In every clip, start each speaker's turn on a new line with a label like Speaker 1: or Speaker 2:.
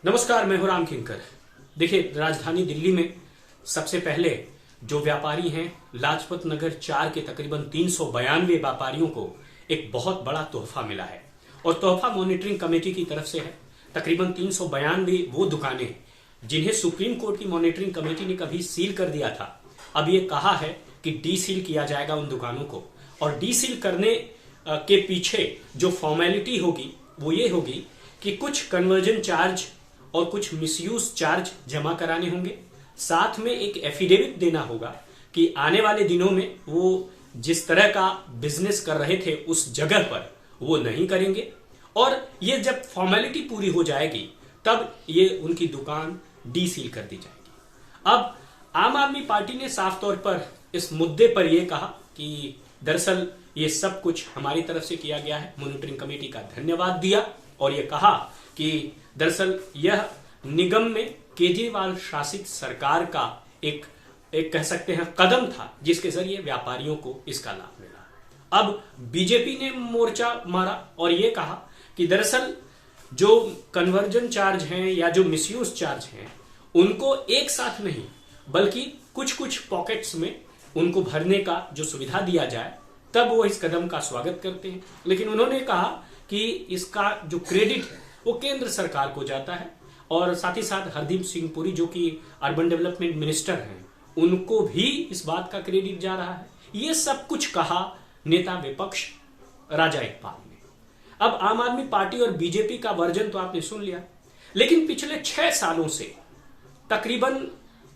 Speaker 1: नमस्कार, मैं हूं राम किंकर। देखिए, राजधानी दिल्ली में सबसे पहले जो व्यापारी हैं लाजपत नगर 4 के तकरीबन 392 व्यापारियों को एक बहुत बड़ा तोहफा मिला है और तोहफा मॉनिटरिंग कमेटी की तरफ से है। तकरीबन 392 वो दुकानें जिन्हें सुप्रीम कोर्ट की मॉनिटरिंग कमेटी ने कभी सील कर दिया था, अब ये कहा है कि डी सील किया जाएगा उन दुकानों को। और डी सील करने के पीछे जो फॉर्मेलिटी होगी वो ये होगी कि कुछ कन्वर्जन चार्ज और कुछ मिसयूज चार्ज जमा कराने होंगे। साथ में एक एफिडेविट देना होगा कि आने वाले दिनों में वो जिस तरह का बिजनेस कर रहे थे उस जगह पर वो नहीं करेंगे। और ये जब फॉर्मेलिटी पूरी हो जाएगी तब ये उनकी दुकान डी सील कर दी जाएगी। अब आम आदमी पार्टी ने साफ तौर पर इस मुद्दे पर यह कहा कि दरअसल ये सब कुछ हमारी तरफ से किया गया है। मॉनिटरिंग कमेटी का धन्यवाद दिया और ये कहा कि दरअसल यह निगम में केजरीवाल शासित सरकार का एक कह सकते हैं कदम था जिसके जरिए व्यापारियों को इसका लाभ मिला। अब बीजेपी ने मोर्चा मारा और यह कहा कि दरअसल जो कन्वर्जन चार्ज हैं या जो मिसयूज चार्ज हैं उनको एक साथ नहीं बल्कि कुछ कुछ पॉकेट्स में उनको भरने का जो सुविधा दिया जाए तब वो इस कदम का स्वागत करते हैं। लेकिन उन्होंने कहा कि इसका जो क्रेडिट है वो केंद्र सरकार को जाता है और साथ ही साथ हरदीप सिंह पुरी जो कि अर्बन डेवलपमेंट मिनिस्टर हैं उनको भी इस बात का क्रेडिट जा रहा है। ये सब कुछ कहा नेता विपक्ष राजा इकबाल ने। अब आम आदमी पार्टी और बीजेपी का वर्जन तो आपने सुन लिया, लेकिन पिछले 6 सालों से तकरीबन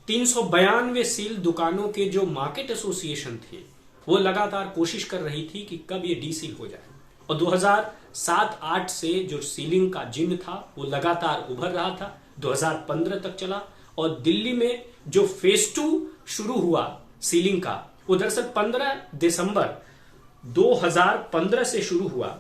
Speaker 1: 392 सील दुकानों के जो मार्केट एसोसिएशन थे वो लगातार कोशिश कर रही थी कि कब ये डी सील हो जाए। और 2007-8 से जो सीलिंग का जिन्न था वो लगातार उभर रहा था, 2015 तक चला। और दिल्ली में जो फेज 2 शुरू हुआ सीलिंग का वो दरअसल 15 दिसंबर 2015 से शुरू हुआ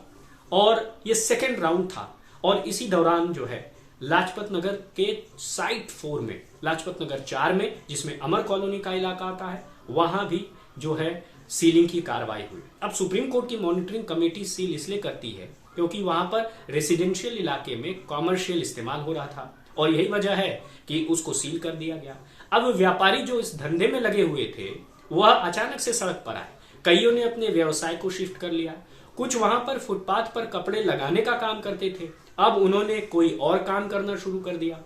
Speaker 1: और ये सेकेंड राउंड था। और इसी दौरान जो है लाजपत नगर के साइट 4 में, लाजपत नगर 4 में जिसमें अमर कॉलोनी का इलाका आता है, वहां भी जो है सीलिंग की कार्रवाई हुई। अब सुप्रीम कोर्ट की मॉनिटरिंग कमेटी सील इसलिए करती है क्योंकि वहां पर रेसिडेंशियल इलाके में कॉमर्शियल इस्तेमाल हो रहा था और यही वजह है कि उसको सील कर दिया गया। अब व्यापारी जो इस धंधे में लगे हुए थे वह अचानक से सड़क पर आए। कईयों ने अपने व्यवसाय को शिफ्ट कर लिया। कुछ वहां पर फुटपाथ पर कपड़े लगाने का काम करते थे, अब उन्होंने कोई और काम करना शुरू कर दिया।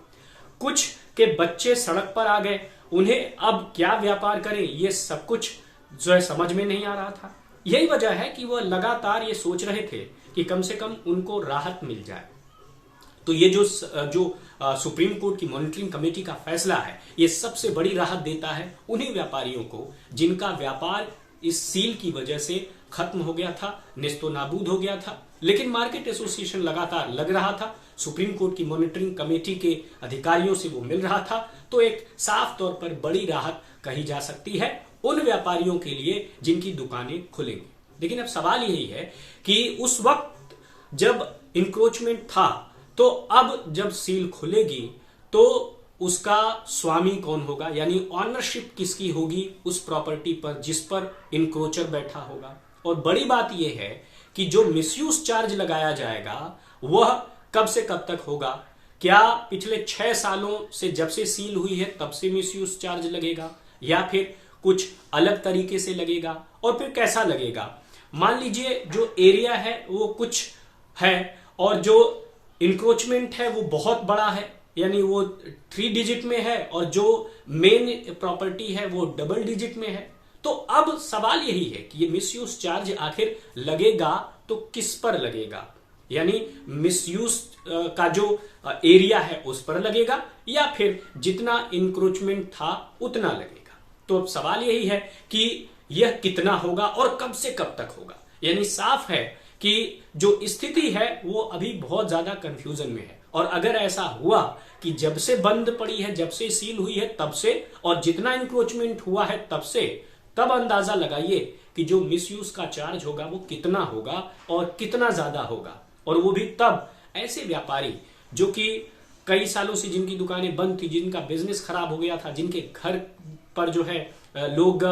Speaker 1: कुछ के बच्चे सड़क पर आ गए, उन्हें अब क्या व्यापार करें ये सब कुछ जो है समझ में नहीं आ रहा था। यही वजह है कि वह लगातार ये सोच रहे थे कि कम से कम उनको राहत मिल जाए। तो ये जो सुप्रीम कोर्ट की मॉनिटरिंग कमेटी का फैसला है ये सबसे बड़ी राहत देता है उन्हीं व्यापारियों को जिनका व्यापार इस सील की वजह से खत्म हो गया था, नेस्तो नाबूद हो गया था। लेकिन मार्केट एसोसिएशन लगातार लग रहा था, सुप्रीम कोर्ट की मॉनिटरिंग कमेटी के अधिकारियों से वो मिल रहा था, तो एक साफ तौर पर बड़ी राहत कही जा सकती है उन व्यापारियों के लिए जिनकी दुकानें खुलेंगी। लेकिन अब सवाल यही है कि उस वक्त जब इंक्रोचमेंट था तो अब जब सील खुलेगी तो उसका स्वामी कौन होगा, यानी ऑनरशिप किसकी होगी उस प्रॉपर्टी पर जिस पर इंक्रोचर बैठा होगा। और बड़ी बात यह है कि जो मिसयूज चार्ज लगाया जाएगा वह कब से कब तक होगा। क्या पिछले 6 सालों से जब से सील हुई है तब से मिसयूज चार्ज लगेगा या फिर कुछ अलग तरीके से लगेगा, और फिर कैसा लगेगा। मान लीजिए जो एरिया है वो कुछ है और जो इंक्रोचमेंट है वो बहुत बड़ा है, यानी वो 3 डिजिट में है और जो मेन प्रॉपर्टी है वो डबल डिजिट में है, तो अब सवाल यही है कि ये मिसयूज चार्ज आखिर लगेगा तो किस पर लगेगा, यानी मिसयूज का जो एरिया है उस पर लगेगा या फिर जितना इंक्रोचमेंट था उतना लगेगा। तो अब सवाल यही है कि यह कितना होगा और कब से कब तक होगा। यानी साफ है कि जो स्थिति है वो अभी बहुत ज्यादा कंफ्यूजन में है। और अगर ऐसा हुआ कि जब से बंद पड़ी है, जब से सील हुई है तब से, और जितना इंक्रोचमेंट हुआ है तब से, तब अंदाजा लगाइए कि जो मिसयूज का चार्ज होगा वो कितना होगा और कितना ज्यादा होगा। और वो भी तब ऐसे व्यापारी जो कि कई सालों से जिनकी दुकानें बंद थी, जिनका बिजनेस खराब हो गया था, जिनके घर पर जो है लोग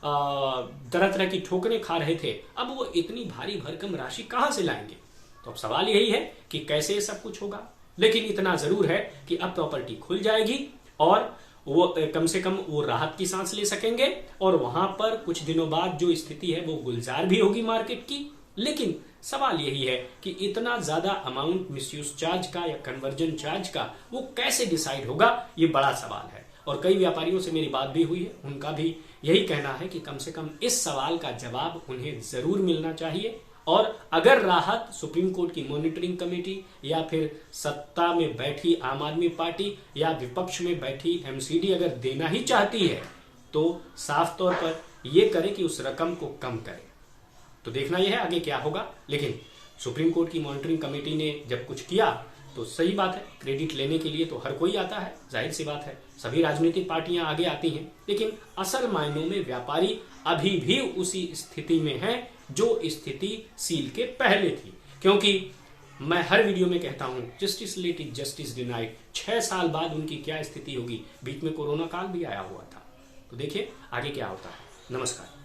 Speaker 1: तरह तरह की ठोकरें खा रहे थे, अब वो इतनी भारी भरकम राशि कहां से लाएंगे। तो अब सवाल यही है कि कैसे ये सब कुछ होगा। लेकिन इतना जरूर है कि अब प्रॉपर्टी खुल जाएगी और वो कम से कम वो राहत की सांस ले सकेंगे और वहां पर कुछ दिनों बाद जो स्थिति है वो गुलजार भी होगी मार्केट की। लेकिन सवाल यही है कि इतना ज्यादा अमाउंट मिसयूज चार्ज का या कन्वर्जन चार्ज का वो कैसे डिसाइड होगा, ये बड़ा सवाल है। और कई व्यापारियों से मेरी बात भी हुई है, उनका भी यही कहना है कि कम से कम इस सवाल का जवाब उन्हें जरूर मिलना चाहिए। और अगर राहत सुप्रीम कोर्ट की मॉनिटरिंग कमेटी या फिर सत्ता में बैठी आम आदमी पार्टी या विपक्ष में बैठी एमसीडी अगर देना ही चाहती है तो साफ तौर पर यह करे कि उस रकम को कम करे। तो देखना यह है आगे क्या होगा। लेकिन सुप्रीम कोर्ट की मॉनिटरिंग कमेटी ने जब कुछ किया तो सही बात है, क्रेडिट लेने के लिए तो हर कोई आता है, जाहिर सी बात है, सभी राजनीतिक पार्टियां आगे आती हैं। लेकिन असल मायनों में व्यापारी अभी भी उसी स्थिति में है जो स्थिति सील के पहले थी। क्योंकि मैं हर वीडियो में कहता हूं जस्टिस लेटेड जस्टिस डिनाइड, 6 साल बाद उनकी क्या स्थिति होगी। बीच में कोरोना काल भी आया हुआ था। तो देखिए आगे क्या होता है। नमस्कार।